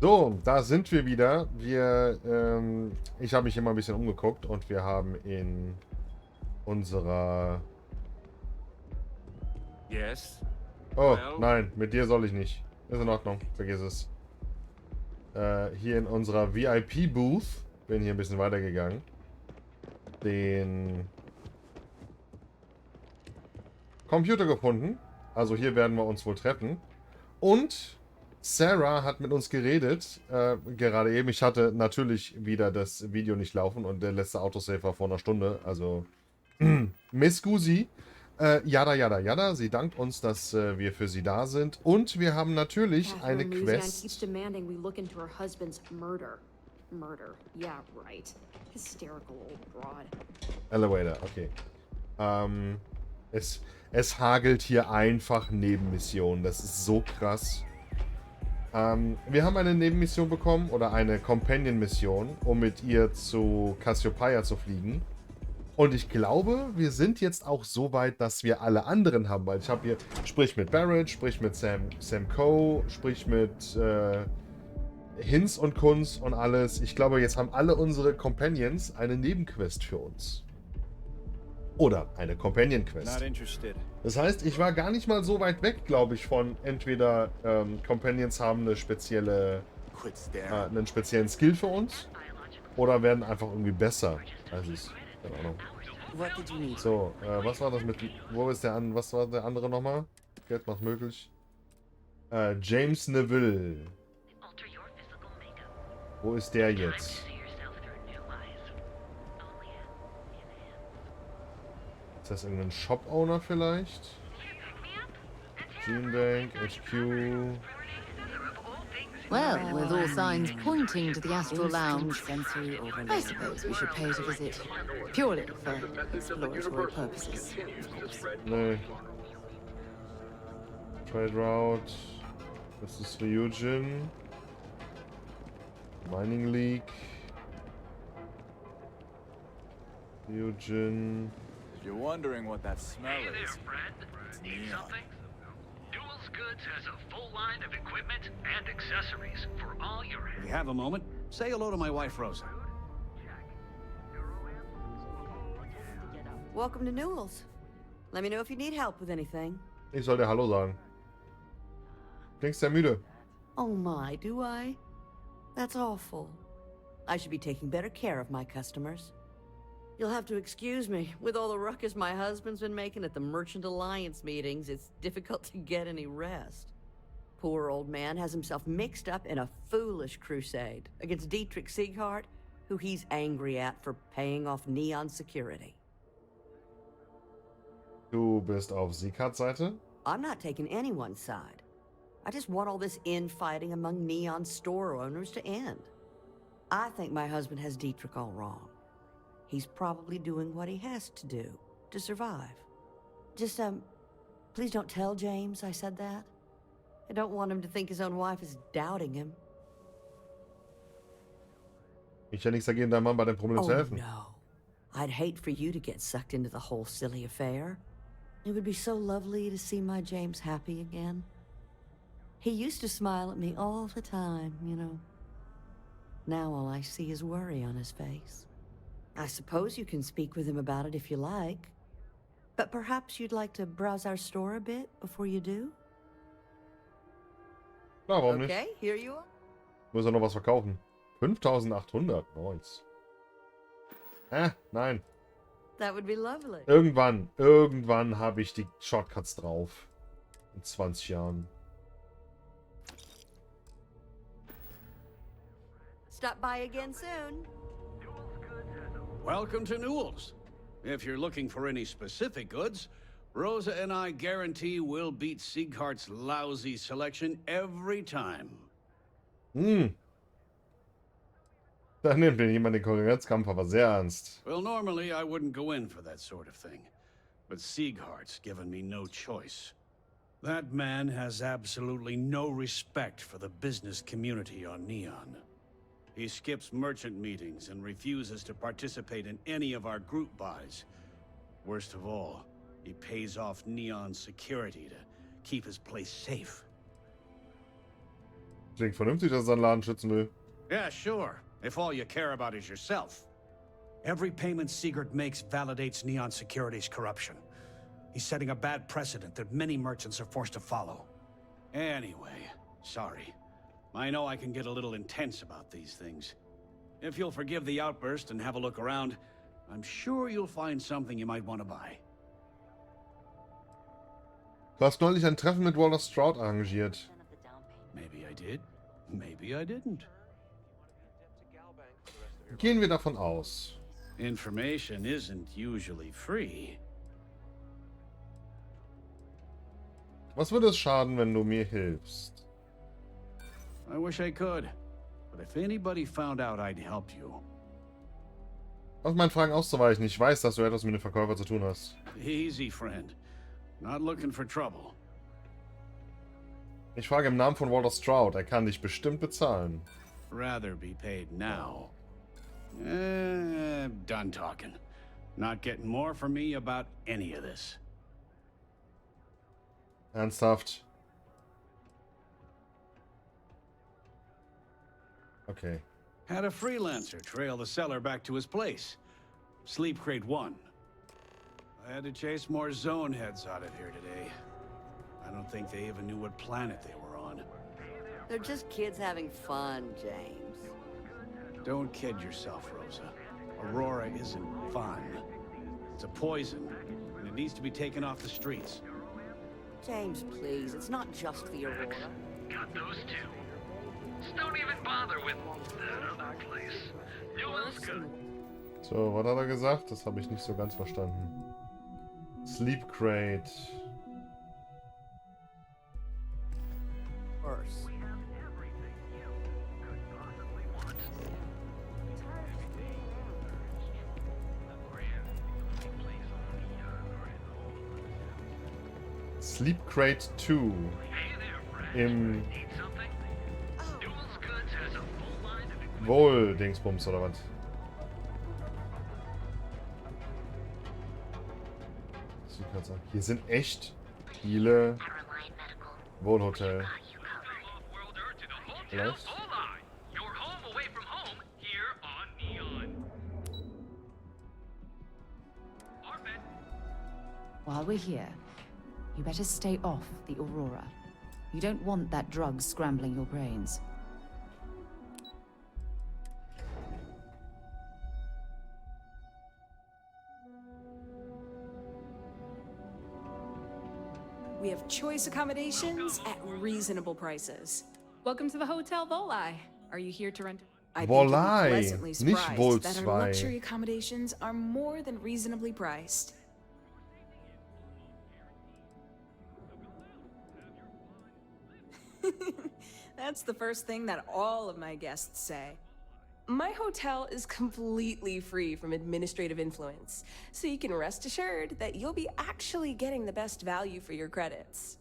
So, da sind wir wieder. Ich habe mich immer ein bisschen umgeguckt und wir haben in unserer... Yes. Oh, Well? nein, mit dir soll ich nicht. Ist in Ordnung, vergiss es. Hier in unserer VIP-Booth, bin hier ein bisschen weitergegangen, den Computer gefunden. Also hier werden wir uns wohl treffen. Und Sarah hat mit uns geredet, gerade eben. Ich hatte natürlich wieder das Video nicht laufen und der letzte Autosave war vor einer Stunde. Also, Miss Gusi, yada yada yada. Sie dankt uns, dass wir für sie da sind. Und wir haben natürlich eine Quest. Demanding we look into her husband's murder. Murder. Yeah, right. Hysterical old broad. Elevator, okay. Es hagelt hier einfach Nebenmissionen. Das ist so krass. Wir haben eine Nebenmission bekommen oder eine Companion-Mission, um mit ihr zu Cassiopeia zu fliegen. Und ich glaube, wir sind jetzt auch so weit, dass wir alle anderen haben, weil ich habe hier, sprich mit Barrett, sprich mit Sam Coe, sprich mit Hinz und Kunz und alles. Ich glaube, jetzt haben alle unsere Companions eine Nebenquest für uns. Oder eine Companion-Quest. Das heißt, ich war gar nicht mal so weit weg, glaube ich, von entweder Companions haben einen speziellen Skill für uns oder werden einfach irgendwie besser. Also keine Ahnung. So, was war das mit... Was war der andere nochmal? Geld macht möglich. James Neville. Wo ist der jetzt? Ist das irgendein Shop-Owner vielleicht? Dreambank, HQ. Well, with all signs pointing to the Astral Lounge, I suppose we should pay it a visit. Purely for exploratory purposes, of course. Nee. Trade Route. Das ist Ryujin. Mining League. Ryujin. If you're wondering what that smell is, it's Need neon. something? Newell's Goods has a full line of equipment and accessories for all your... If you have a moment, say hello to my wife, Rosa. Welcome to Newell's. Let me know if you need help with anything. Ich soll dir Hallo sagen. Klingst sehr müde. Oh my, do I? That's awful. I should be taking better care of my customers. You'll have to excuse me. With all the ruckus my husband's been making at the Merchant Alliance meetings, it's difficult to get any rest. Poor old man has himself mixed up in a foolish crusade against Dietrich Sieghart, who he's angry at for paying off Neon security. Du bist auf Sieghards Seite? I'm not taking anyone's side. I just want all this infighting among Neon store owners to end. I think my husband has Dietrich all wrong. He's probably doing what he has to do to survive. Just, please don't tell James I said that. I don't want him to think his own wife is doubting him. Ich hätte nichts dagegen, deinem Mann bei dem Problem zu helfen. No. I'd hate for you to get sucked into the whole silly affair. It would be so lovely to see my James happy again. He used to smile at me all the time, you know. Now all I see is worry on his face. I suppose you can speak with him about it if you like. But perhaps you'd like to browse our store a bit before you do? Na, warum nicht? Okay, here you are. Muss er noch was verkaufen. 5800. Nice. Nein. That would be lovely. Irgendwann habe ich die Shortcuts drauf. In 20 Jahren. Stop by again soon. Welcome to Newell's. If you're looking for any specific goods, Rosa and I guarantee we'll beat Sieghart's lousy selection every time. Da nimmt mir jemand den Konkurrenzkampf aber sehr ernst. Well, normally I wouldn't go in for that sort of thing. But Sieghart's given me no choice. That man has absolutely no respect for the business community on Neon. He skips merchant meetings and refuses to participate in any of our group buys. Worst of all, he pays off Neon's security to keep his place safe. Klingt vernünftig, dass er seinen Laden schützen will. Yeah, sure. If all you care about is yourself. Every payment Sigurd makes validates Neon Security's corruption. He's setting a bad precedent that many merchants are forced to follow. Anyway, sorry. I know I can get a little intense about these things. If you'll forgive the outburst and have a look around, I'm sure you'll find something you might want to buy. Du hast neulich ein Treffen mit Walter Stroud arrangiert. Maybe I did, maybe I didn't. Gehen wir davon aus. Information isn't usually free. Was würde es schaden, wenn du mir hilfst? I wish I could, but if anybody found out I'd help you. Auf meinen Fragen auszuweichen. Ich weiß, dass du etwas mit dem Verkäufer zu tun hast. Easy, friend. Not looking for trouble. Ich frage im Namen von Walter Stroud. Er kann dich bestimmt bezahlen. Rather be paid now. Done talking. Not getting more from me about any of this. Ernsthaft? Okay. Had a freelancer trail the seller back to his place. Sleep Crate 1. I had to chase more zone heads out of here today. I don't think they even knew what planet they were on. They're just kids having fun, James. Don't kid yourself, Rosa. Aurora isn't fun. It's a poison, and it needs to be taken off the streets. James, please, it's not just the Aurora. Got those two. Just don't even bother with that other place. Newell's good. So, was hat er gesagt? Das habe ich nicht so ganz verstanden. Sleep Crate. Worse. Sleep Crate 2. Im Wohl-Dingsbums oder was? Hier sind echt viele Wohnhotel. Vielleicht? While we're here, you better stay off the Aurora. You don't want that drug scrambling your brains. We have choice accommodations at reasonable prices. Welcome to the Hotel Volai. Are you here to rent? I think you'll be Volai, pleasantly nicht surprised that our Wollt luxury accommodations are more than reasonably priced. That's the first thing that all of my guests say. My hotel is completely free from administrative influence, so you can rest assured that you'll be actually getting the best value for your credits.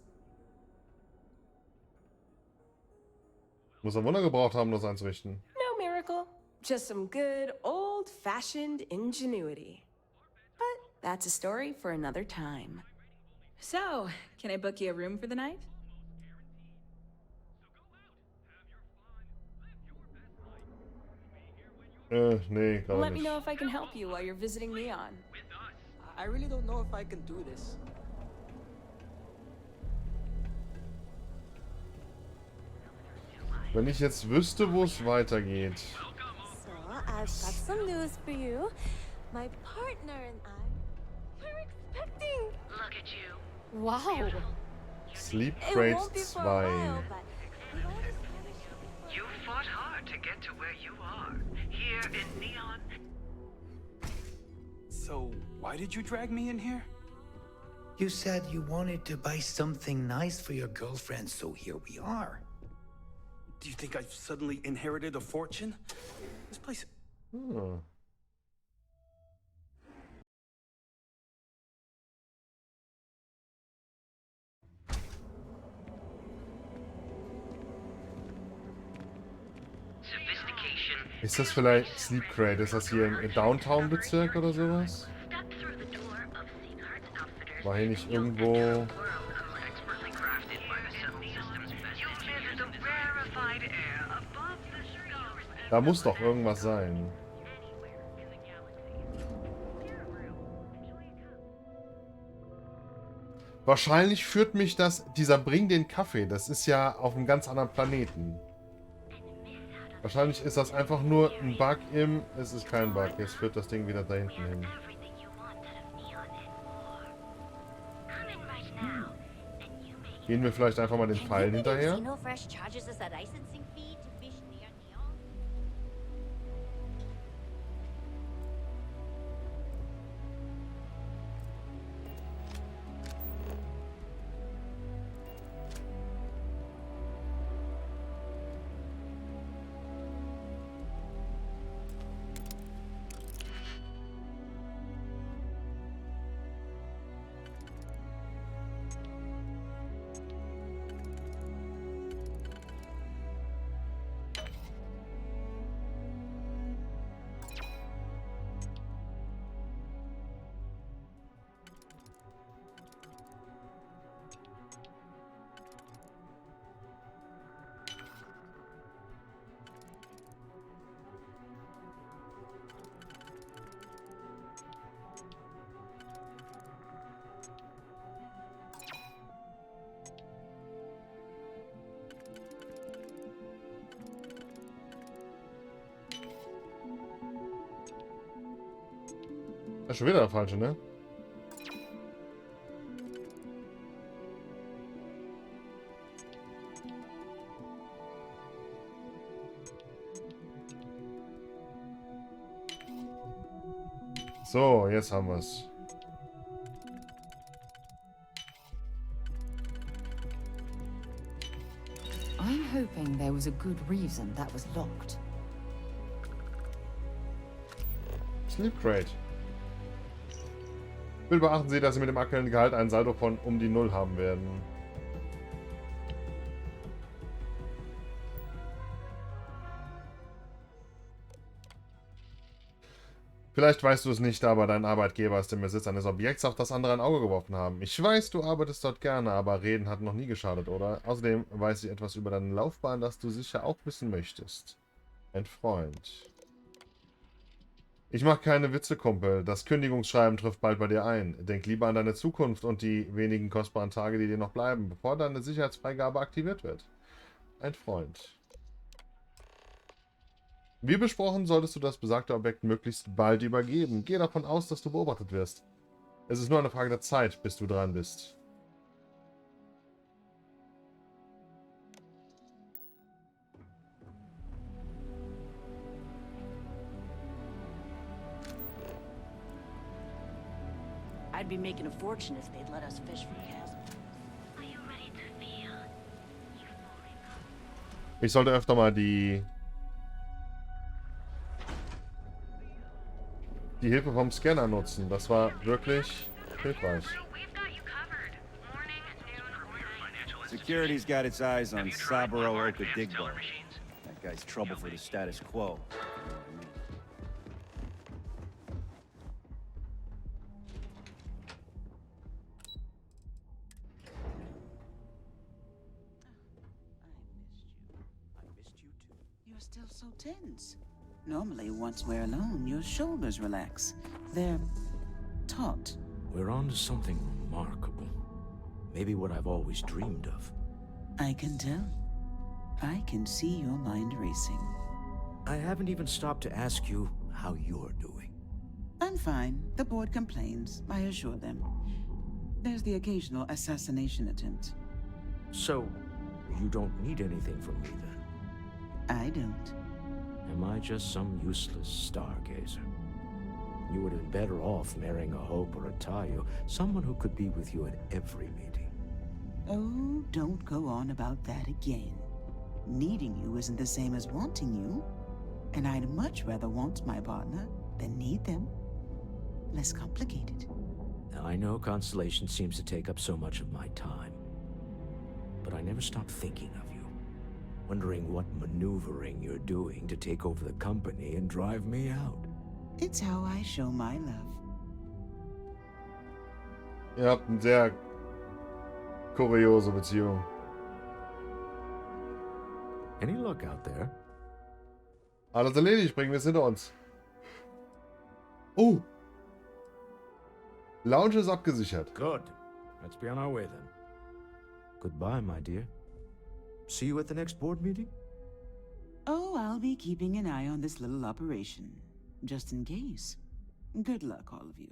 Muss er Wunder gebraucht haben, das einzurichten. No miracle, just some good old-fashioned ingenuity. But that's a story for another time. So, can I book you a room for the night? Nee, gerade Let me nicht. know if I can help you while you're visiting Neon. I really don't know if I can do this. Wenn ich jetzt wüsste, wo es weitergeht. So, I've got some news for you. My partner and I, we're expecting. Look at you. Wow! Sleep It Crate won't be for a 2. while, but we've always managed. You fought hard to get to where you are. Here in Neon. So, why did you drag me in here? You said you wanted to buy something nice for your girlfriend, so here we are. Do you think I've suddenly inherited a fortune? This place... Hm. Sophistication. Ist das vielleicht Sleep Crate? Ist das hier im Downtown-Bezirk oder sowas? Step through the door of Sieghart's Outfitters. War hier nicht irgendwo... Expertly crafted by the Seven Systems best engineers. rarefied air above the stars and Da muss doch irgendwas sein. Wahrscheinlich führt mich dieser Bring den Kaffee, das ist ja auf einem ganz anderen Planeten. Wahrscheinlich ist das einfach nur ein Bug es ist kein Bug, jetzt führt das Ding wieder da hinten hin. Gehen wir vielleicht einfach mal den Pfeilen hinterher? Das ist schon wieder der falsche, ne? So, jetzt haben wir es. I'm hoping there was a good reason that was locked. Sleep Crate. Bitte beachten Sie, dass Sie mit dem aktuellen Gehalt einen Saldo von um die 0 haben werden. Vielleicht weißt du es nicht, aber dein Arbeitgeber ist im Besitz eines Objekts, auf das andere ein Auge geworfen haben. Ich weiß, du arbeitest dort gerne, aber reden hat noch nie geschadet, oder? Außerdem weiß ich etwas über deine Laufbahn, das du sicher auch wissen möchtest. Ein Freund. Ich mache keine Witze, Kumpel. Das Kündigungsschreiben trifft bald bei dir ein. Denk lieber an deine Zukunft und die wenigen kostbaren Tage, die dir noch bleiben, bevor deine Sicherheitsfreigabe aktiviert wird. Ein Freund. Wie besprochen, solltest du das besagte Objekt möglichst bald übergeben. Geh davon aus, dass du beobachtet wirst. Es ist nur eine Frage der Zeit, bis du dran bist. I'd be making a fortune if they'd let us fish from chasms. Ich sollte öfter mal die Hilfe vom Scanner nutzen. Das war wirklich hilfreich. Security's got its eyes on Saburo Okadigbo. That guy's trouble for the status quo. You're still so tense. Normally, once we're alone, your shoulders relax. They're taut. We're on to something remarkable. Maybe what I've always dreamed of. I can tell. I can see your mind racing. I haven't even stopped to ask you how you're doing. I'm fine. The board complains, I assure them. There's the occasional assassination attempt. So, you don't need anything from me then? I don't. Am I just some useless stargazer? You would have been better off marrying a Hope or a Tayo, someone who could be with you at every meeting. Oh, don't go on about that again. Needing you isn't the same as wanting you. And I'd much rather want my partner than need them. Less complicated. I know Constellation seems to take up so much of my time. But I never stop thinking of you. Wondering what maneuvering you're doing to take over the company and drive me out. It's how I show my love. Ihr habt eine sehr kuriose Beziehung. Any luck out there? Alles erledigt, bringen wir es hinter uns. Oh! Lounge ist abgesichert. Good. Let's be on our way then. Goodbye, my dear. See you at the next board meeting? Oh, I'll be keeping an eye on this little operation, just in case. Good luck, all of you.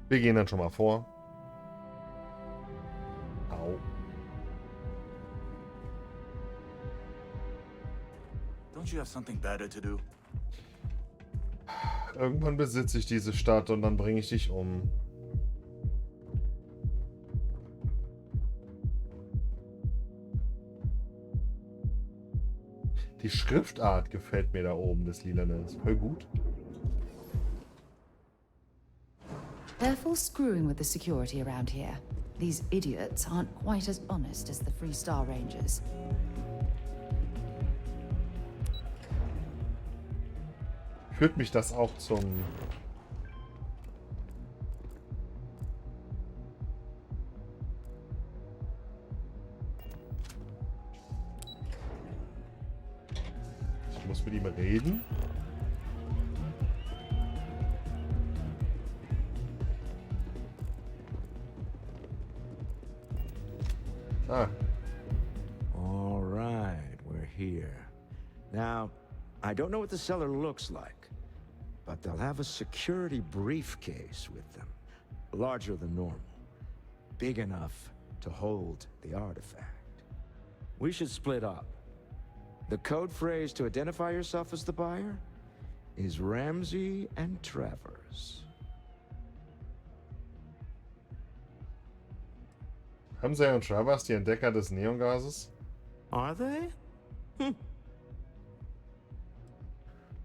Wir gehen dann schon mal vor. Au. Don't you have something better to do? Irgendwann besitze ich diese Stadt und dann bringe ich dich um. Die Schriftart gefällt mir da oben, das Lilane. Ist voll gut. Careful screwing with the security around here. These idiots aren't quite as honest as the Free Star Rangers. Führt mich das auch zum... Ich muss mit ihm reden? Ah. All right, we're here. Now, I don't know what the cellar looks like, but they'll have a security briefcase with them, larger than normal, big enough to hold the artifact. We should split up. The code phrase to identify yourself as the buyer is Ramsey and Travers. Ramsey und Travers die Entdecker des Neongases? Are they?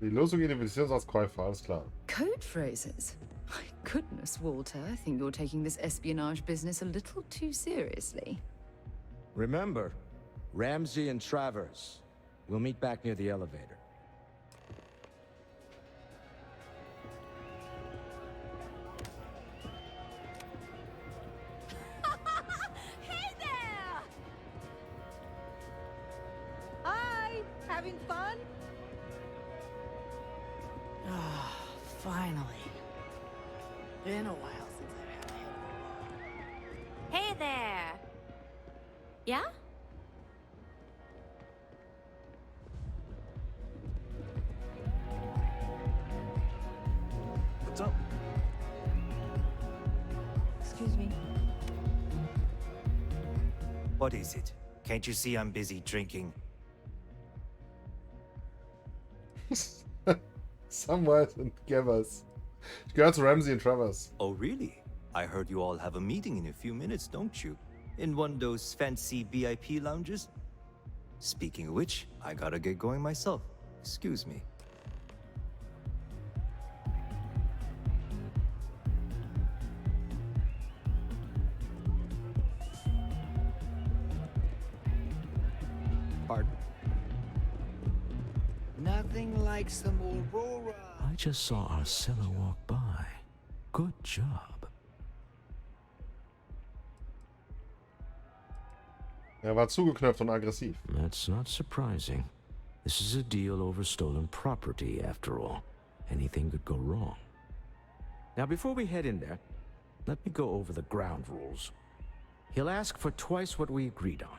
Die Losung Identifizierung als Käufer, alles klar. Code phrases? My goodness, Walter, I think you're taking this espionage business a little too seriously. Remember, Ramsey and Travers. We'll meet back near the elevator. Hey there! Hi! Having fun? Ah, finally. Been a while since I've had a Hey there! Yeah? What's up? Excuse me. What is it? Can't you see I'm busy drinking? Somewhat and give us. Ich gehöre zu Ramsey und Travers. Oh, really? I heard you all have a meeting in a few minutes, don't you? In one of those fancy VIP lounges? Speaking of which, I gotta get going myself. Excuse me. Pardon? Nothing like some Aurora. I just saw Arcella walk by. Good job. Er war zugeknöpft und aggressiv. That's not surprising. This is a deal over stolen property, after all. Anything could go wrong. Now, before we head in there, let me go over the ground rules. He'll ask for twice what we agreed on.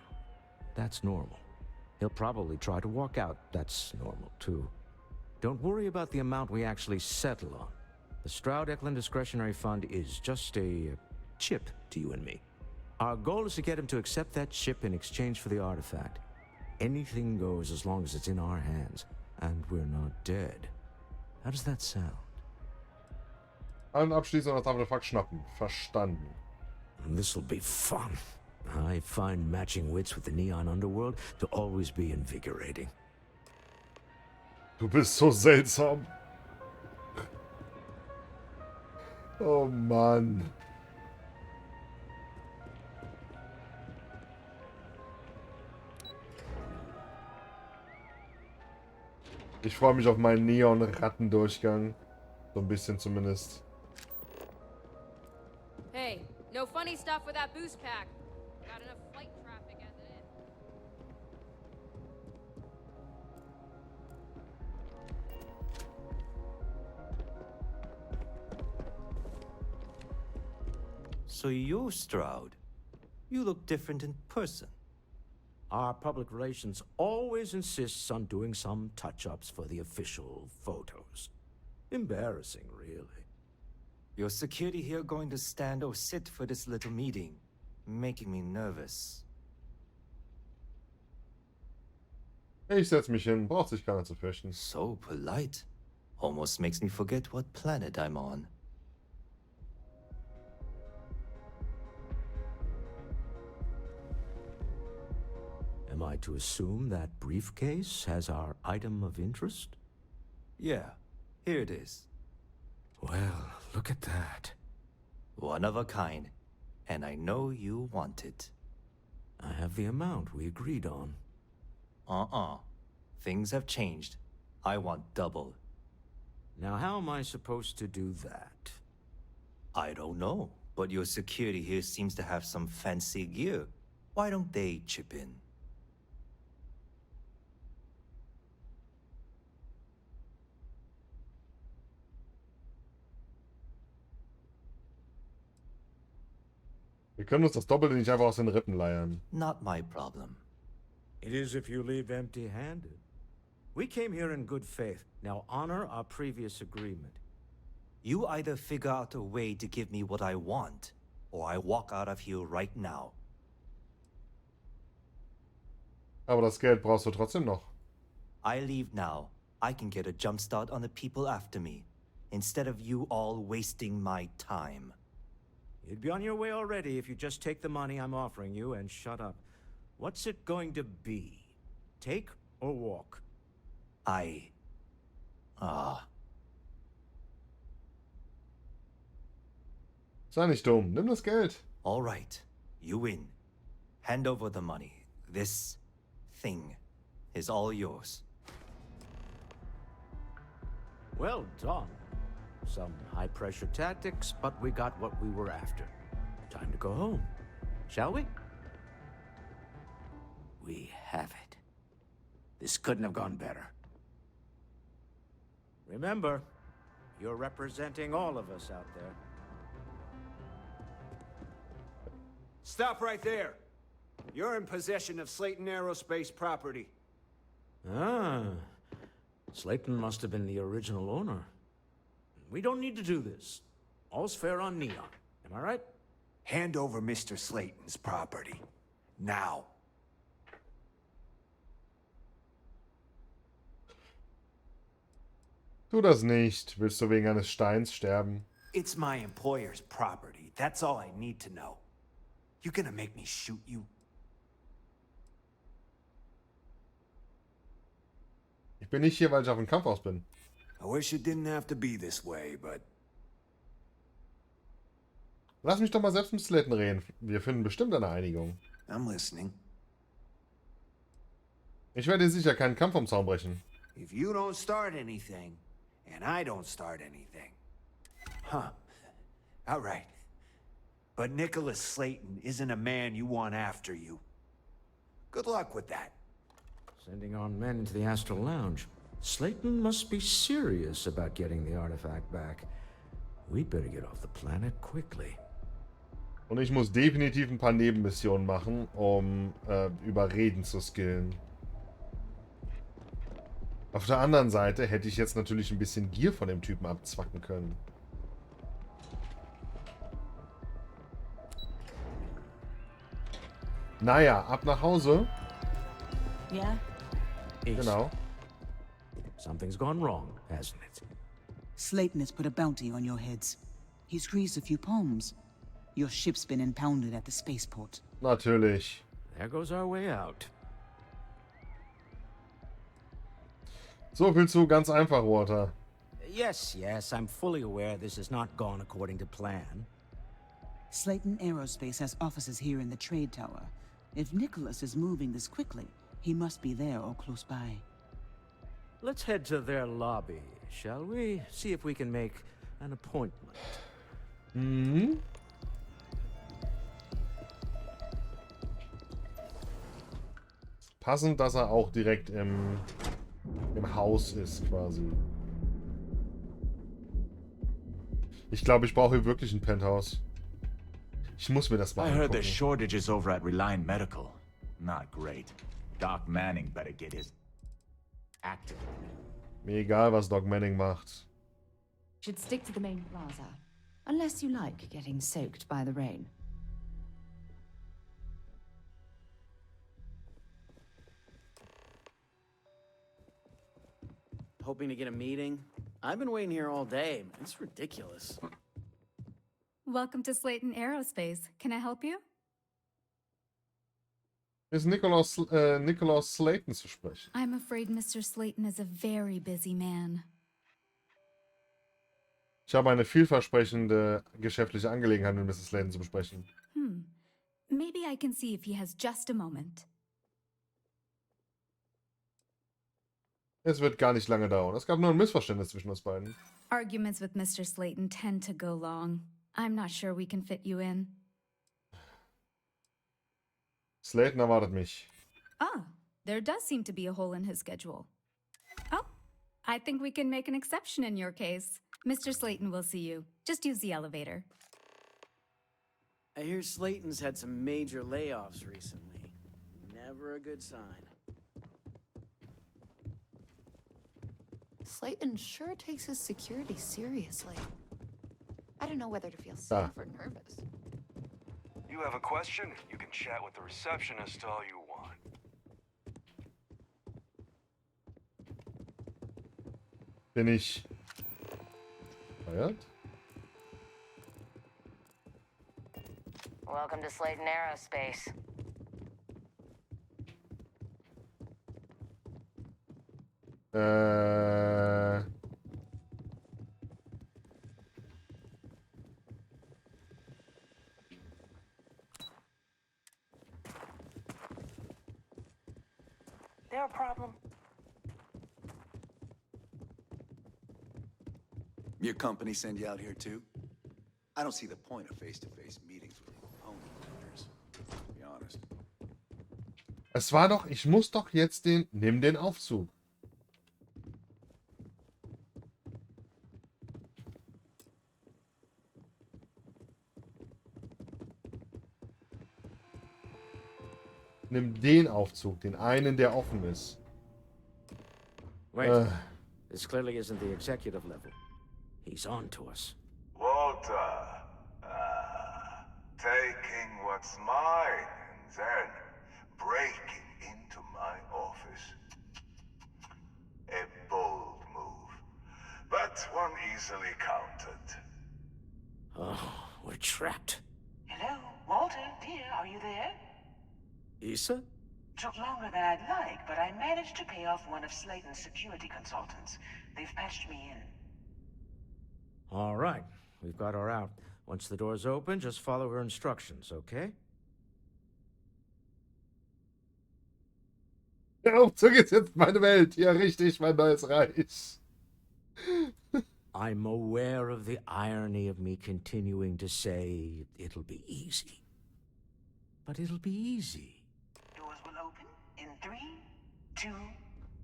That's normal. He'll probably try to walk out. That's normal, too. Don't worry about the amount we actually settle on. The Stroud-Eklund Discretionary Fund is just a chip to you and me. Our goal is to get him to accept that chip in exchange for the artifact. Anything goes as long as it's in our hands, and we're not dead. How does that sound? Allen abschließen und das Artefakt schnappen. Verstanden. This'll be fun. I find matching wits with the neon underworld to always be invigorating. Du bist so seltsam. Oh Mann. Ich freue mich auf meinen Neon-Rattendurchgang. So ein bisschen zumindest. Hey, no funny stuff with that boost pack. Got enough flight traffic as it is. So you're Stroud. You look different in person. Our public relations always insists on doing some touch-ups for the official photos. Embarrassing, really. Your security here going to stand or sit for this little meeting, making me nervous. Ich setz mich hin, braucht sich keiner zu fürchten. So polite. Almost makes me forget what planet I'm on. Am I to assume that briefcase has our item of interest? Yeah, here it is. Well, look at that. One of a kind. And I know you want it. I have the amount we agreed on. Things have changed. I want double. Now how am I supposed to do that? I don't know, but your security here seems to have some fancy gear. Why don't they chip in? Wir können uns das Doppelte nicht einfach aus den Rippen leiern. Not my problem. It is if you leave empty-handed. We came here in good faith. Now honor our previous agreement. You either figure out a way to give me what I want, or I walk out of here right now. Aber das Geld brauchst du trotzdem noch. I leave now. I can get a jump start on the people after me, instead of you all wasting my time. You'd be on your way already if you just take the money I'm offering you and shut up. What's it going to be? Take or walk? Sei nicht dumm, nimm das Geld. All right, you win. Hand over the money. This thing is all yours. Well done. Some high-pressure tactics, but we got what we were after. Time to go home, shall we? We have it. This couldn't have gone better. Remember, you're representing all of us out there. Stop right there. You're in possession of Slayton Aerospace property. Ah, Slayton must have been the original owner. We don't need to do this. All's fair on Neon. Am I right? Hand over Mr. Slayton's property. Now. Tu das nicht. Willst du wegen eines Steins sterben? It's my employer's property. That's all I need to know. You gonna make me shoot you? Ich bin nicht hier, weil ich auf den Kampf aus bin. I wish it didn't have to be this way, but... Lass mich doch mal selbst mit Slayton reden. Wir finden bestimmt eine Einigung. I'm listening. Ich werde dir sicher keinen Kampf vom Zaun brechen. If you don't start anything, and I don't start anything... Huh. All right. But Nicholas Slayton isn't a man you want after you. Good luck with that. Sending our men into the Astral Lounge. Slayton must be serious about getting the artifact back. We'd better get off the planet quickly. Und ich muss definitiv ein paar Nebenmissionen machen, um Überreden zu skillen. Auf der anderen Seite hätte ich jetzt natürlich ein bisschen Gier von dem Typen abzwacken können. Naja, ab nach Hause. Yeah? Genau. Something's gone wrong, hasn't it? Slayton has put a bounty on your heads. He's greased a few palms. Your ship's been impounded at the spaceport. Natürlich. There goes our way out. So viel zu ganz einfach, Walter. Yes, I'm fully aware this has not gone according to plan. Slayton Aerospace has offices here in the trade tower. If Nicholas is moving this quickly, he must be there or close by. Let's head to their lobby, shall we? See if we can make an appointment. Mhm. Passend, dass er auch direkt im Haus ist, quasi. Ich glaube, ich brauche hier wirklich ein Penthouse. Ich muss mir das mal I heard angucken. there's shortages over at Reliant Medical. Not great. Doc Manning better get his active. Mir egal, was Doc Manning macht. Should stick to the main plaza. Unless you like getting soaked by the rain. Hoping to get a meeting? I've been waiting here all day. It's ridiculous. Welcome to Slayton Aerospace. Can I help you? Ist Nikolaus Slayton zu sprechen? I'm afraid Mr. Slayton is a very busy man. Ich habe eine vielversprechende geschäftliche Angelegenheit mit Mrs. Slayton zu besprechen. Maybe I can see if he has just a moment. Es wird gar nicht lange dauern. Es gab nur ein Missverständnis zwischen uns beiden. Arguments with Mr. Slayton tend to go long. I'm not sure we can fit you in. Slayton erwartet mich. Ah, there does seem to be a hole in his schedule. Oh, I think we can make an exception in your case. Mr. Slayton will see you. Just use the elevator. I hear Slayton's had some major layoffs recently. Never a good sign. Slayton sure takes his security seriously. I don't know whether to feel safe or nervous. You have a question? You can chat with the receptionist all you want. Bin ich feiert? Welcome to Slayton Aerospace. There a problem? Your company send you out here too? I don't see the point of face-to-face meetings with opponent managers, to be honest. Es war doch, ich muss doch jetzt nimm den Aufzug. Nimm den Aufzug, den einen, der offen ist. Wait, this clearly isn't the executive level. He's on to us. Walter, taking what's mine and then breaking into my office. A bold move, but one easily countered. Oh, we're trapped. Hello, Walter, dear, are you there? Issa? Took longer than I'd like, but I managed to pay off one of Slayton's security consultants. They've patched me in. All right, we've got her out. Once the door's open, just follow her instructions, okay? Der Aufzug ist jetzt meine Welt. Ja, richtig, mein neues Reich. I'm aware of the irony of me continuing to say it'll be easy. But it'll be easy. Doors will open in 3, 2,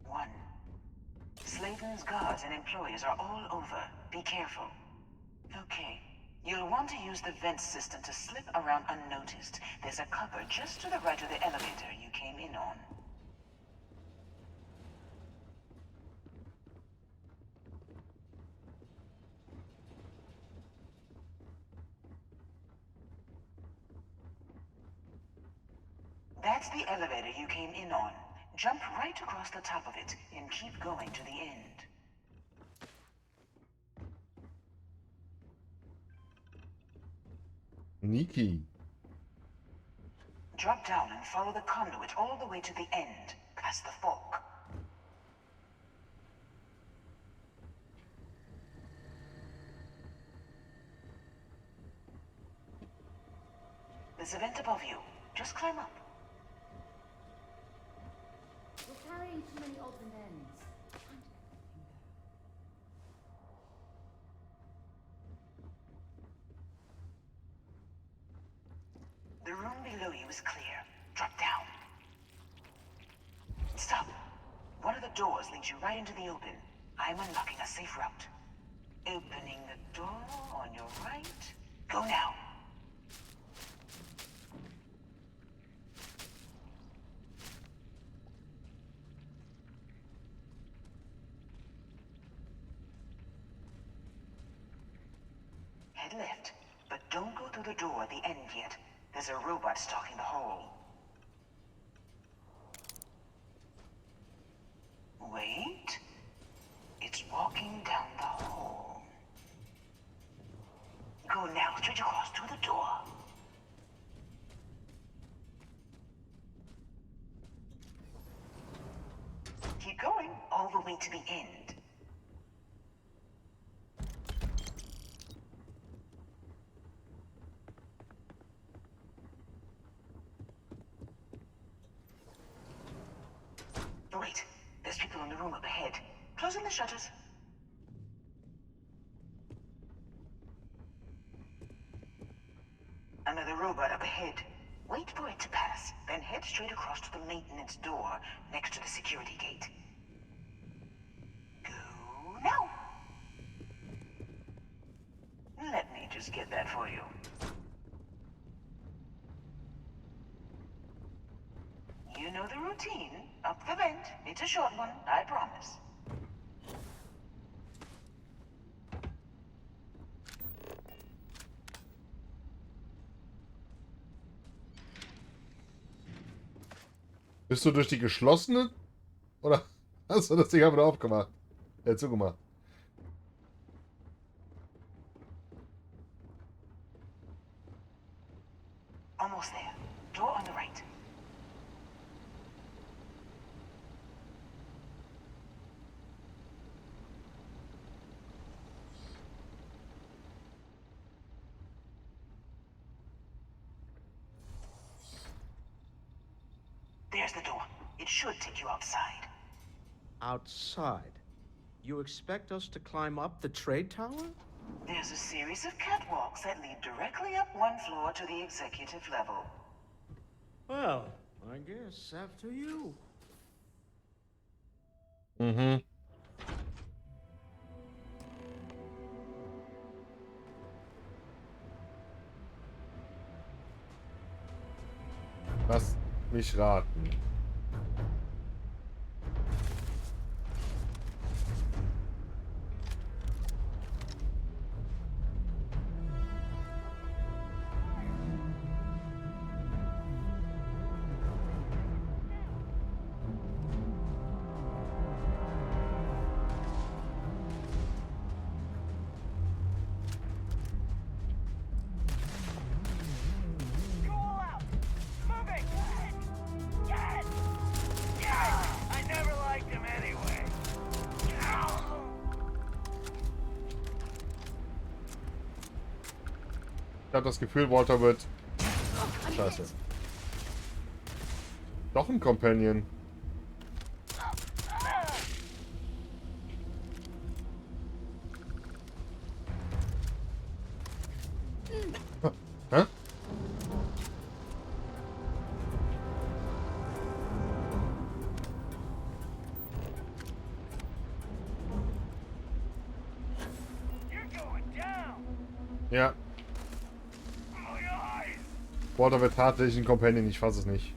1. Slayton's guards and employees are all over. Be careful. Okay. You'll want to use the vent system to slip around unnoticed. There's a cupboard just to the right of the elevator you came in on. That's the elevator you came in on. Jump right across the top of it and keep going to the end. Niki. Drop down and follow the conduit all the way to the end, past the fork. There's a vent above you. Just climb up. We're carrying too many odds and ends. below you is clear. Drop down. Stop. One of the doors leads you right into the open. I'm unlocking a safe route. Opening the door on your right. Go now. Head left, but don't go through the door at the end yet. There's a robot stalking the hall. Wait. It's walking down the hall. Go now, straight across to the door. Keep going, all the way to the end. Wait, there's people in the room up ahead. Closing the shutters. Another robot up ahead. Wait for it to pass, then head straight across to the maintenance door next to the security gate. Go now! Let me just get that for you. You know the routine. Up the vent. It's a short one, I promise. Bist du durch die geschlossene? Oder hast du das Ding einfach aufgemacht? Zugemacht. Almost there. Door on the right. There's the door. It should take you outside. Outside? You expect us to climb up the trade tower? There's a series of catwalks that lead directly up one floor to the executive level. Well, I guess after you. Mhm. Lass mich raten. Ich habe das Gefühl, Walter wird... Scheiße. Doch ein Companion. Hä? Ja. Walter wird tatsächlich ein Companion, ich fasse es nicht.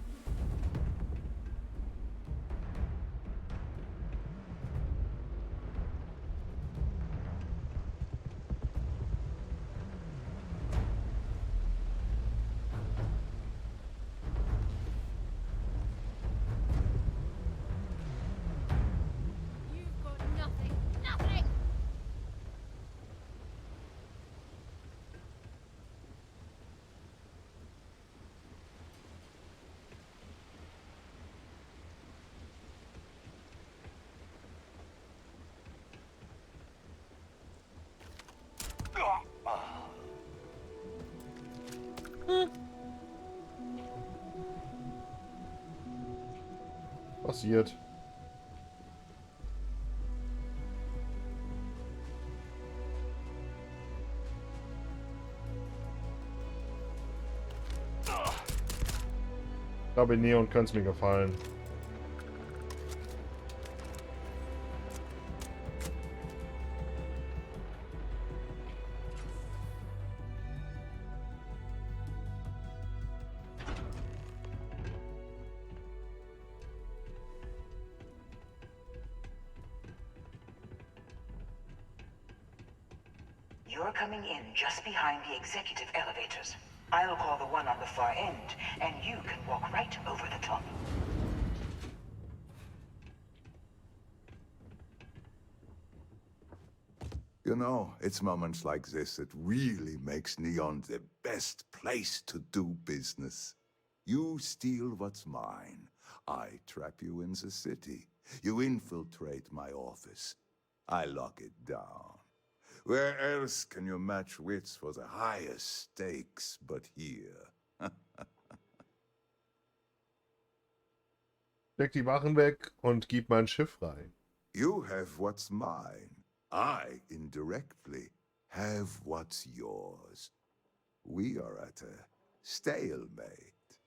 Passiert. glaube, in Neon könnte es mir gefallen. You're coming in just behind the executive elevators. I'll call the one on the far end, and you can walk right over the top. You know, it's moments like this that really makes Neon the best place to do business. You steal what's mine. I trap you in the city. You infiltrate my office. I lock it down. Where else can you match wits for the highest stakes but here? Steck die Wachen weg und gib mein Schiff frei. You have what's mine. I, indirectly, have what's yours. We are at a stalemate.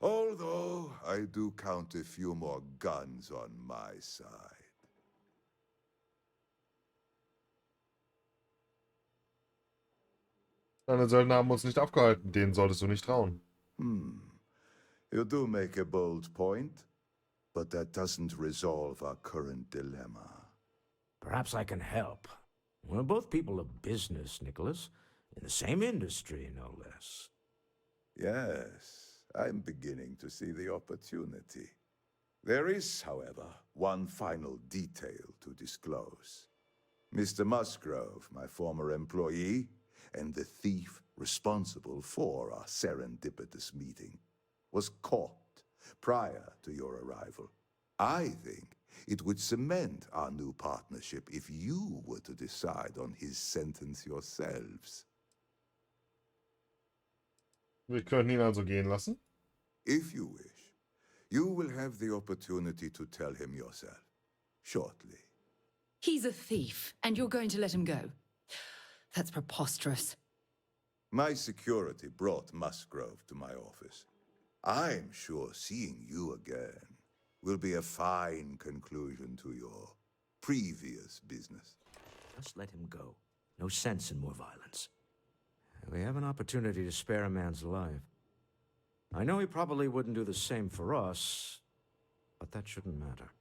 Although I do count a few more guns on my side. Deine Söldner haben uns nicht aufgehalten. Denen solltest du nicht trauen. You do make a bold point, but that doesn't resolve our current dilemma. Perhaps I can help. We're both people of business, Nicholas. In the same industry, no less. Yes, I'm beginning to see the opportunity. There is, however, one final detail to disclose. Mr. Musgrove, my former employee, and the thief responsible for our serendipitous meeting, was caught prior to your arrival. I think it would cement our new partnership if you were to decide on his sentence yourselves. Wir können ihn also gehen lassen. If you wish, you will have the opportunity to tell him yourself, shortly. He's a thief, and you're going to let him go. That's preposterous. My security brought Musgrove to my office. I'm sure seeing you again will be a fine conclusion to your previous business. Just let him go. No sense in more violence. We have an opportunity to spare a man's life. I know he probably wouldn't do the same for us, but that shouldn't matter.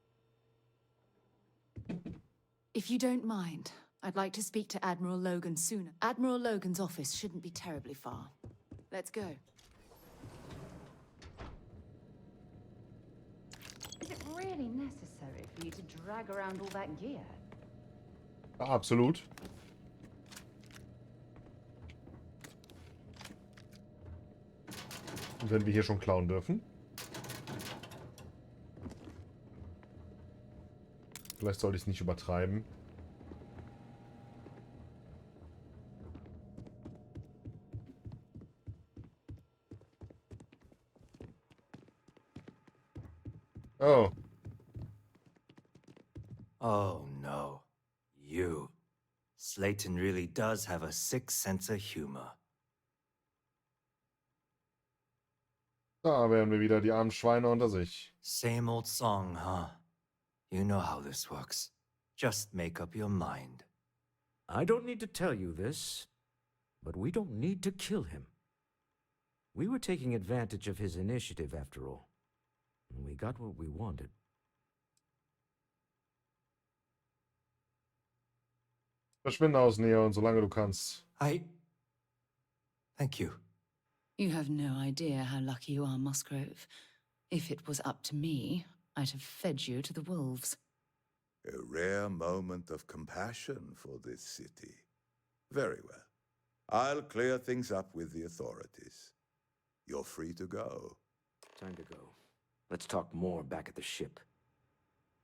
If you don't mind, I'd like to speak to Admiral Logan sooner. Admiral Logan's office shouldn't be terribly far. Let's go. Is it really necessary for you to drag around all that gear? Absolut. Und wenn wir hier schon klauen dürfen. Vielleicht sollte ich es nicht übertreiben. Oh. Oh no. You. Slayton really does have a sick sense of humor. Da wären wir wieder, die armen Schweine unter sich. Same old song, huh? You know how this works. Just make up your mind. I don't need to tell you this, but we don't need to kill him. We were taking advantage of his initiative, after all. And we got what we wanted. Verschwinde aus Neon, solange du kannst. Thank you. You have no idea how lucky you are, Musgrove. If it was up to me, I'd have fed you to the wolves. A rare moment of compassion for this city. Very well. I'll clear things up with the authorities. You're free to go. Time to go. Let's talk more back at the ship.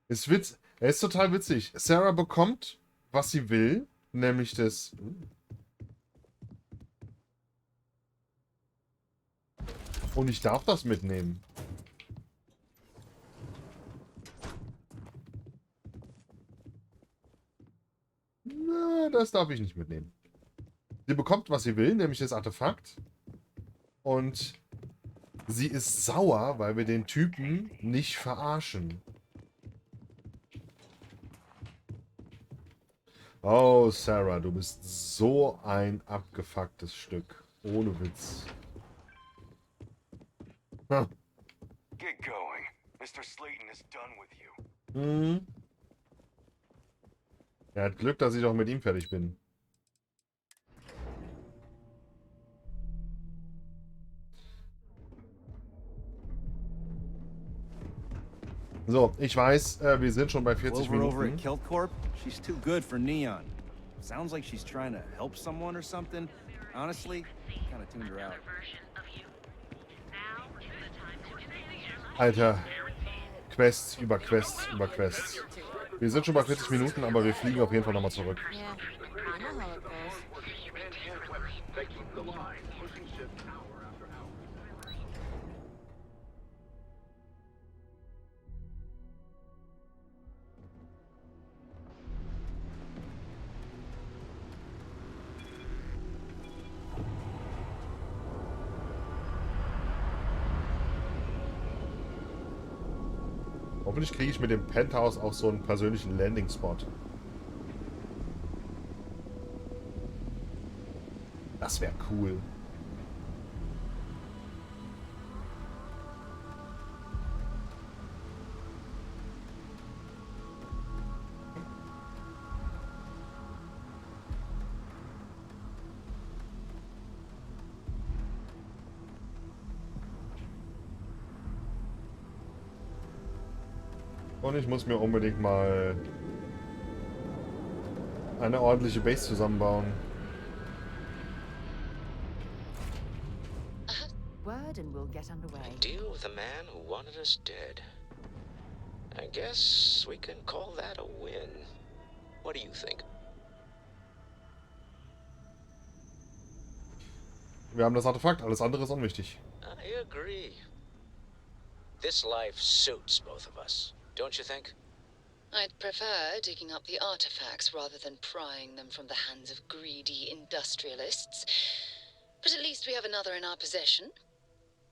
Er ist total witzig. Sarah bekommt, was sie will, nämlich das... Und ich darf das mitnehmen. Na, das darf ich nicht mitnehmen. Sie bekommt, was sie will, nämlich das Artefakt. Und Sie ist sauer, weil wir den Typen nicht verarschen. Oh, Sarah, du bist so ein abgefucktes Stück. Ohne Witz. Hm. Get going. Mr. Slayton is done with you. Hm. Er hat Glück, dass ich auch mit ihm fertig bin. So, ich weiß, wir sind schon bei 40 Over at Minuten. Keld Corp, she's too good for Neon. Sounds like she's trying to help someone or something. Honestly, kind of tuned her out. Alter, Quests über Quests über Quests. Wir sind schon bei 40 Minuten, aber wir fliegen auf jeden Fall nochmal zurück. Yeah, I know how it goes. Hoffentlich kriege ich mit dem Penthouse auch so einen persönlichen Landing-Spot. Das wäre cool. Und ich muss mir unbedingt mal eine ordentliche Base zusammenbauen. Word and we'll get underway. Deal with a man who wanted us dead. I guess we can call that a win. What do you think? Wir haben das Artefakt, alles andere ist unwichtig. I agree. This life suits both of us, don't you think? I'd prefer digging up the artifacts rather than prying them from the hands of greedy industrialists. But at least we have another in our possession.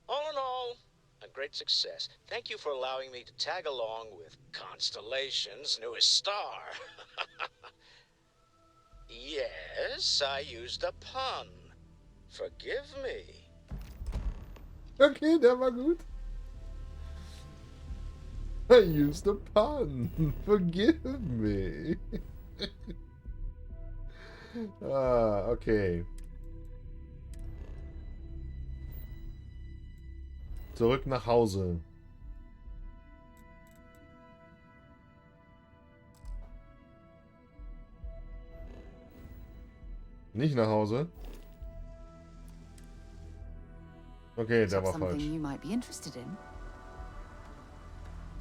All in all, a great success. Thank you for allowing me to tag along with Constellation's newest star. Yes, I used a pun. Forgive me. Okay, der war gut. I used a pun. Forgive me. Okay. Zurück nach Hause. Nicht nach Hause. Okay, der war falsch. Something you might be interested in.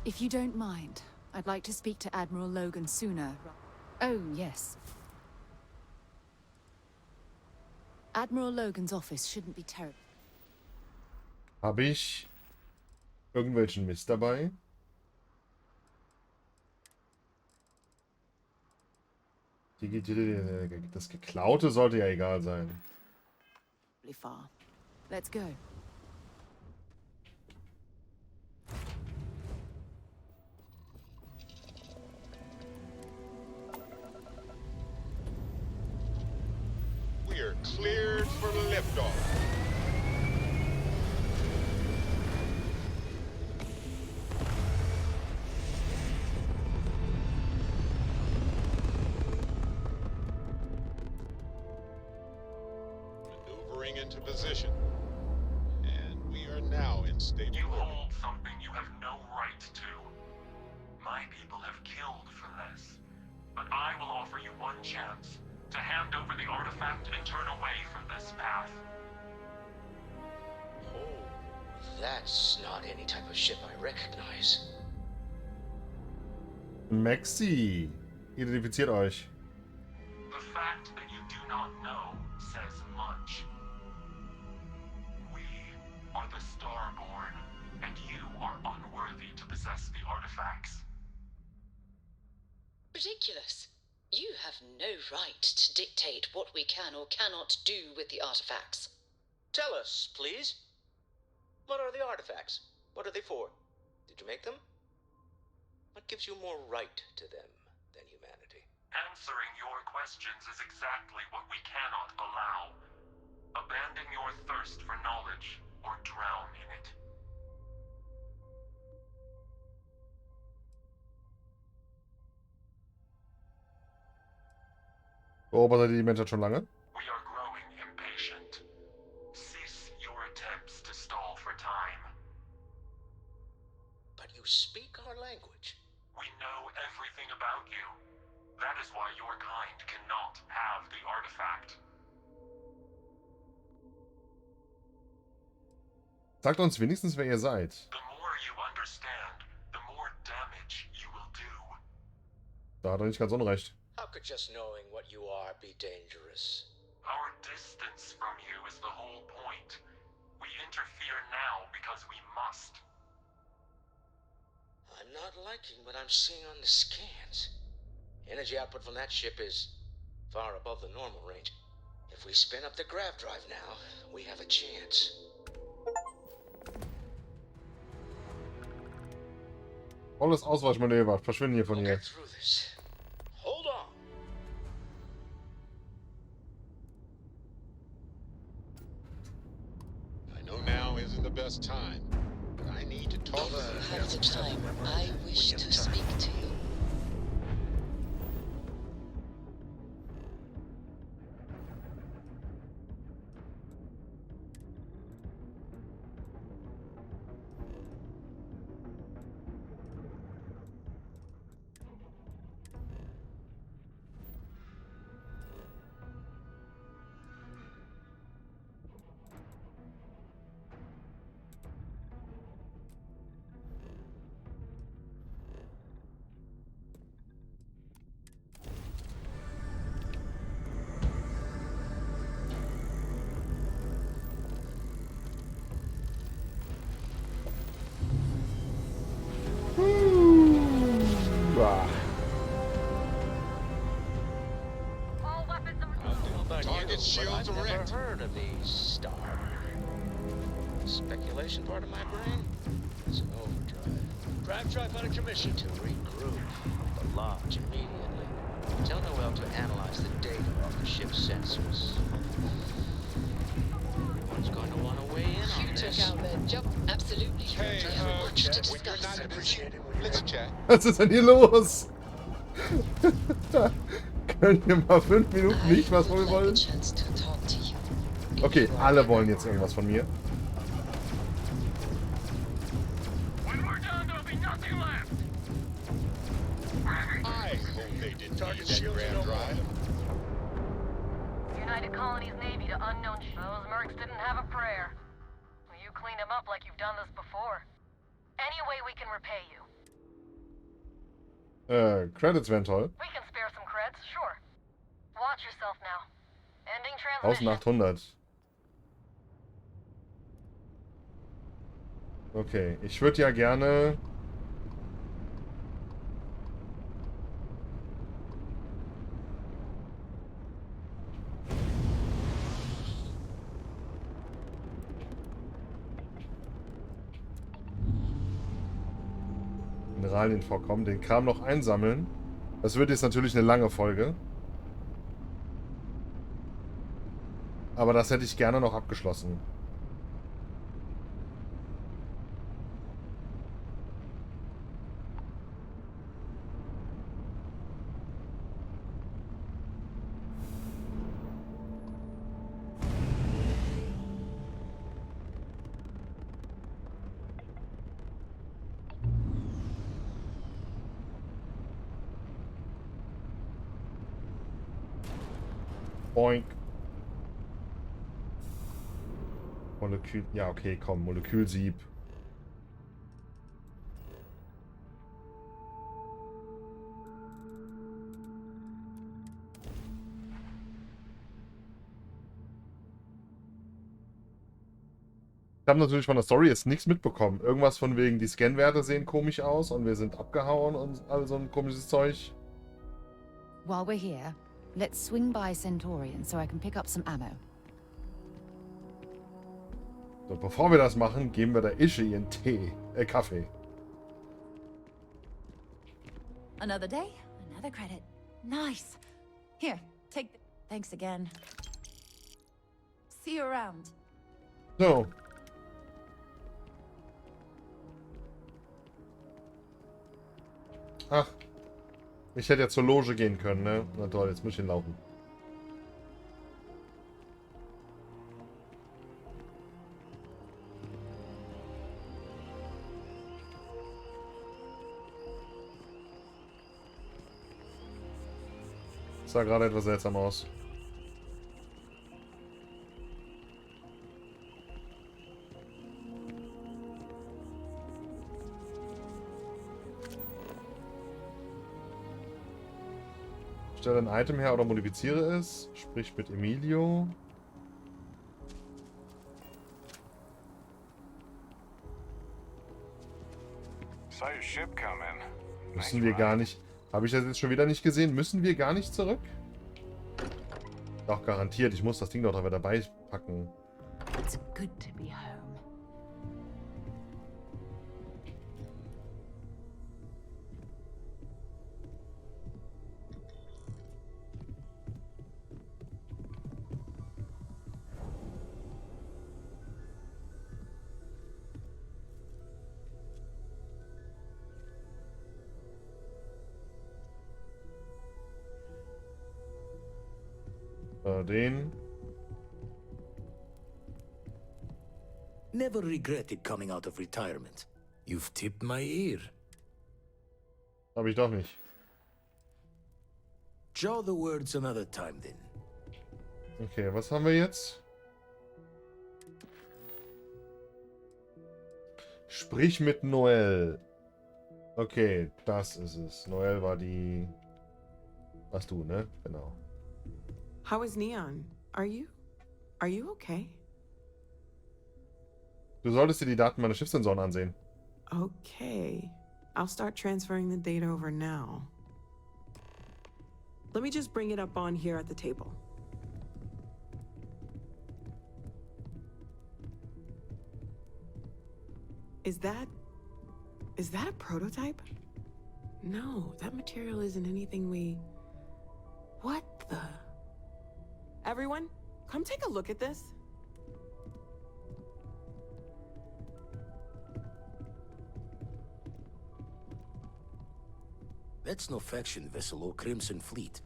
If you don't mind, I'd like to speak to Admiral Logan sooner. Oh, yes. Admiral Logan's office shouldn't be terrible. Habe ich irgendwelchen Mist dabei? Das Geklaute sollte ja egal sein. Far. Let's go. We're cleared for liftoff. Maneuvering into position. And we are now in stable You orbit. hold something you have no right to. My people have killed for this. But I will offer you one chance to hand over the artifact and turn away from this path. Oh, that's not any type of ship I recognize. Maxi, identifiziert euch. The fact that you do not know says much. We are the Starborn, and you are unworthy to possess the artifacts. Ridiculous. You have no right to dictate what we can or cannot do with the artifacts. Tell us, please. What are the artifacts? What are they for? Did you make them? What gives you more right to them than humanity? Answering your questions is exactly what we cannot allow. Abandon your thirst for knowledge, or drown in it. Beobachtet ihr die Menschheit schon lange? We are growing impatient. Cease your attempts to stall for time. But you speak our language. We know everything about you. That is why your kind cannot have the artifact. Sagt uns wenigstens, wer ihr seid. The more you understand, the more damage you will do. Da hat er nicht ganz unrecht. How could just knowing what you are be dangerous? Our distance from you is the whole point. We interfere now because we must. I'm not liking what I'm seeing on the scans. Energy output from that ship is far above the normal range. If we spin up the grav drive now, we have a chance. Volles Ausweichmanöver. Verschwinden hier von hier. Hold on. I know now isn't the best time, but I need to talk to you. Have the time. I wish to speak to you. Target shields erect. I've never heard of these Star. Speculation part of my brain? It's an overdrive. Drive out of commission. To regroup the launch immediately. Tell Noel to analyze the data off the ship's sensors. One's going to want to weigh in on this. You took out their job. Absolutely. Hey, much to when you're discuss. not busy, let's chat. Was ist denn hier los? Könnt ihr mal 5 Minuten nicht, was wir wollen? Okay, alle wollen jetzt irgendwas von mir. I hope they didn't target that grav drive. United Colonies Navy to unknown. Those mercs didn't have a prayer. Will you clean them up like you've done this before? Any way we can repay you. Credits wären toll. We can spare some creds, sure. Watch yourself now. Ending transmission. 1800. Okay, ich würde ja gerne... Mineralien vorkommen, den Kram noch einsammeln. Das wird jetzt natürlich eine lange Folge. Aber das hätte ich gerne noch abgeschlossen. Boink. Molekül... Ja, okay, komm. Molekülsieb. Ich habe natürlich von der Story jetzt nichts mitbekommen. Irgendwas von wegen, die Scanwerte sehen komisch aus und wir sind abgehauen und all so ein komisches Zeug. While we're here, let's swing by Centaurian so I can pick up some ammo. So, bevor wir das machen, geben wir der Ische ihren Kaffee. Another day, another credit. Nice. Here, take the... Thanks again. See you around. So. Ach. Ich hätte ja zur Loge gehen können, ne? Na toll, jetzt muss ich hinlaufen. Sah gerade etwas seltsam aus. Stelle ein Item her oder modifiziere es. Sprich mit Emilio. Saw your ship come in. Müssen wir gar nicht... Habe ich das jetzt schon wieder nicht gesehen? Müssen wir gar nicht zurück? Doch, garantiert. Ich muss das Ding doch dabei packen. It's good to be home. Den. Never regretted coming out of retirement. You've tipped my ear. Habe ich doch nicht. Draw the words another time then. Okay, was haben wir jetzt? Sprich mit Noel. Okay, das ist es. Noel war die... Was du, ne? Genau. How is Neon? Are you okay? Du solltest dir die Daten meiner Schiffssensoren ansehen. Okay. I'll start transferring the data over now. Let me just bring it up on here at the table. Is that a prototype? No, that material isn't anything we... What the... Everyone, come take a look at this. That's no faction vessel or Crimson Fleet.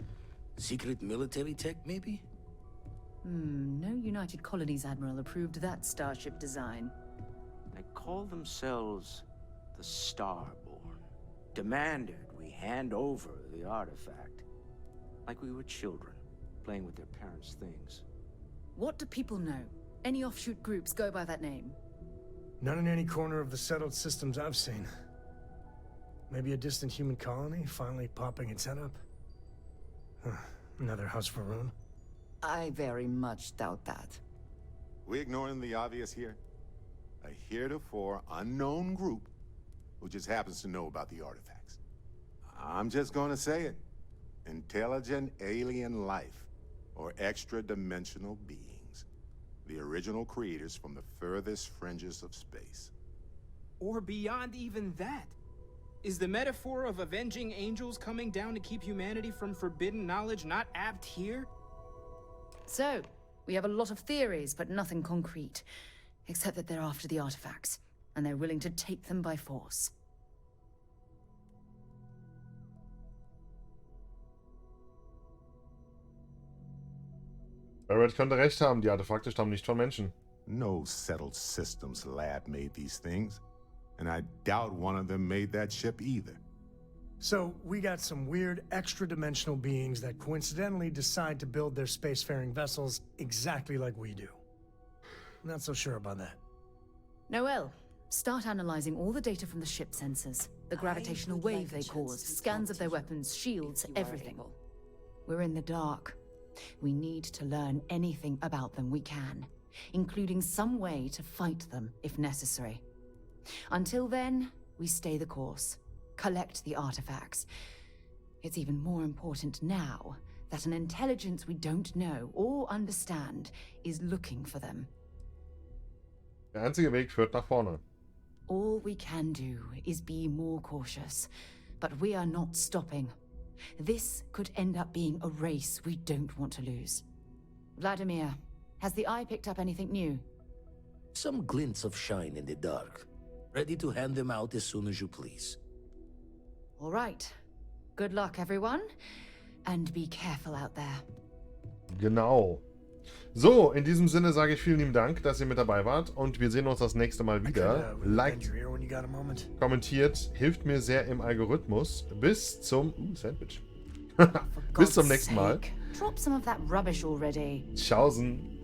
Secret military tech, maybe? No United Colonies Admiral approved that starship design. They call themselves the Starborn. Demanded we hand over the artifact. Like we were children, playing with their parents' things. What do people know? Any offshoot groups go by that name? None in any corner of the settled systems I've seen. Maybe a distant human colony finally popping its head up? Another house for Rune? I very much doubt that. We ignoring the obvious here? A heretofore unknown group who just happens to know about the artifacts. I'm just gonna say it. Intelligent alien life, or extra-dimensional beings. The original creators from the furthest fringes of space. Or beyond even that. Is the metaphor of avenging angels coming down to keep humanity from forbidden knowledge not apt here? So, we have a lot of theories, but nothing concrete. Except that they're after the artifacts, and they're willing to take them by force. Barrett könnte recht haben, die Artefakte stammen nicht von Menschen. No settled systems lab made these things, and I doubt one of them made that ship either. So, we got some weird extra-dimensional beings that coincidentally decide to build their spacefaring vessels exactly like we do. Not so sure about that. Noel, start analyzing all the data from the ship sensors. The gravitational wave they caused, scans of their weapons, shields, everything. We're in the dark. We need to learn anything about them we can, including some way to fight them if necessary. Until then, we stay the course, collect the artifacts. It's even more important now that an intelligence we don't know or understand is looking for them. Der einzige Weg führt nach vorne. All we can do is be more cautious, but we are not stopping. This could end up being a race we don't want to lose. Vladimir, has the Eye picked up anything new? Some glints of shine in the dark. Ready to hand them out as soon as you please. All right. Good luck, everyone. And be careful out there. Genau. So, in diesem Sinne sage ich vielen lieben Dank, dass ihr mit dabei wart und wir sehen uns das nächste Mal wieder. Liked, kommentiert, hilft mir sehr im Algorithmus. Bis zum Sandwich. Bis zum nächsten Mal. Drop some of that rubbish already. Tschaußen.